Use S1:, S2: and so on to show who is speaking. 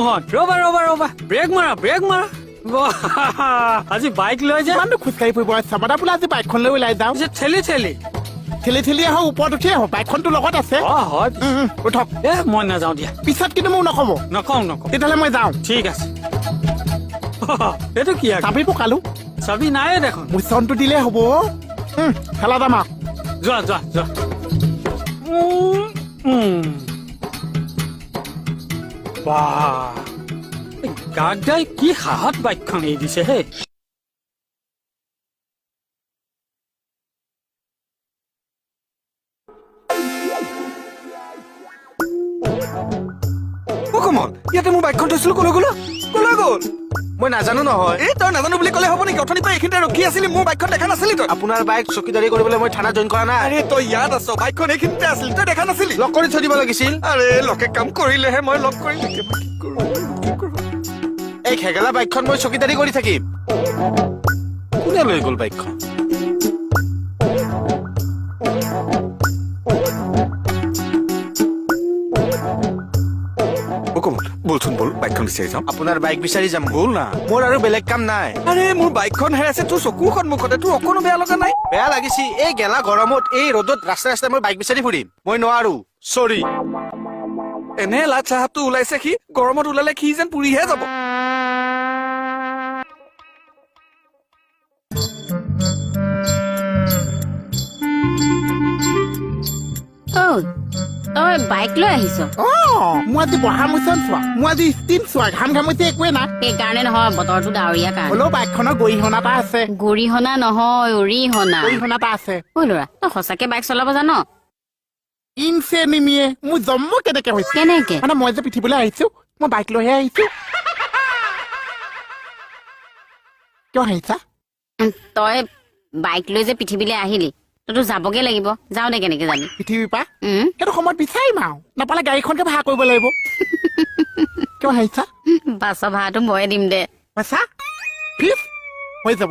S1: নহয় ৰবা ব্ৰেক মাৰা আজি বাইক লৈ যা
S2: ইমানটো খোজকাঢ়ি ফুৰিব চাবাদা বোলে আজি বাইকখন লৈ ওলাই যাওঁ ঠেলি আহক ওপৰত উঠি আহক বাইকখনতো লগত আছে
S1: হয়
S2: উঠক
S1: মই নাযাওঁ দিয়া
S2: পিছত কিন্তু মোক নকব
S1: নকওঁ
S2: তেতিয়াহ'লে মই যাওঁ
S1: ঠিক আছে এইটো কি
S2: চাবি পকালো
S1: চাবি নাই দেখোন
S2: মোচনটো দিলে হ'ব খেলা যাম আৰু
S1: যোৱা বাহ গাগদাই কি সাহত বাইকখন এৰি দিছে হে
S3: কমল ইয়াতে মোৰ বাইকখন থৈছিলো কলৈ গ'ল
S4: মই নাজানো নহয়
S3: এই তই নাজানো বুলি ক'লে হ'ব নেকি অথনিৰ পৰা এইখিনিতে ৰখি আছিলি মোৰ বাইকখন দেখা নাছিলি তই
S4: আপোনাৰ বাইক চকীদাৰী কৰিবলৈ মই থানা জইন কৰা নাই
S3: আৰে তই ইয়াত আছ বাইকখন এইখিনিতে আছিল তই দেখা নাছিলি
S4: লক কৰি থৈ দিব লাগিছিল
S3: আৰে লকে কাম কৰিলেহে মই লগ কৰিম
S4: এই খেগেলা বাইকখন মই চকীদাৰী কৰি থাকিম কোনে লৈ গ'ল বাইকখন
S3: বলচোন বল বাইকখন বিচাৰি যাম
S4: আপোনাৰ বাইক বিচাৰি যাম বল না মোৰ আৰু বেলেগ কাম নাই
S3: আৰে মোৰ বাইকখন হেৰাইছে তোৰ চকুৰ সন্মুখতে তোৰ অকণো বেয়া লগা নাই
S4: বেয়া লাগিছে এই গেলা গৰমত এই ৰ'দত ৰাস্তাই মই বাইক বিচাৰি ফুৰিম মই নোৱাৰো চৰি
S3: এনে লাট চাহাবটো ওলাইছে সি গৰমত ওলালে সি যেন পুৰিহে যাব
S5: তই বাইক লৈ আহিছ
S2: মই আজি বহা মোচন চোৱা মই আজি ষ্টিম চোৱা ঘামুচি একোৱে নাই
S5: সেইকাৰণে নহয় বতৰটো ডাৱৰীয়া কাৰণে
S2: হ'লেও বাইকখনৰ গৰিহণা এটা আছে
S5: গৰিহণা নহয় অৰিহণা
S2: গৰিহণা এটা আছে
S5: ঐ ল'ৰা তই সঁচাকে বাইক চলাব জান
S2: ইনচে নিমিয়ে মোৰ জন্ম কেনেকে হৈছে
S5: কেনেকে
S2: মানে মই যে পিঠিবলৈ আহিছো মই বাইক লৈহে আহিছো কিয় আহিছা
S5: তই বাইক লৈ যে পৃথিৱীলৈ আহিলি তইতো যাবগে লাগিব যাওঁ দে কেনেকে যাবি
S2: পৃথিৱীৰ পৰা সেইটো সময়ত বিচাৰিম আৰু নাপালে গাড়ীখনকে ভাড়া কৰিব লাগিব কিয় আহিছা
S5: বাছৰ ভাড়াটো ময়ে দিম দে
S2: পইচা প্লিজ হৈ যাব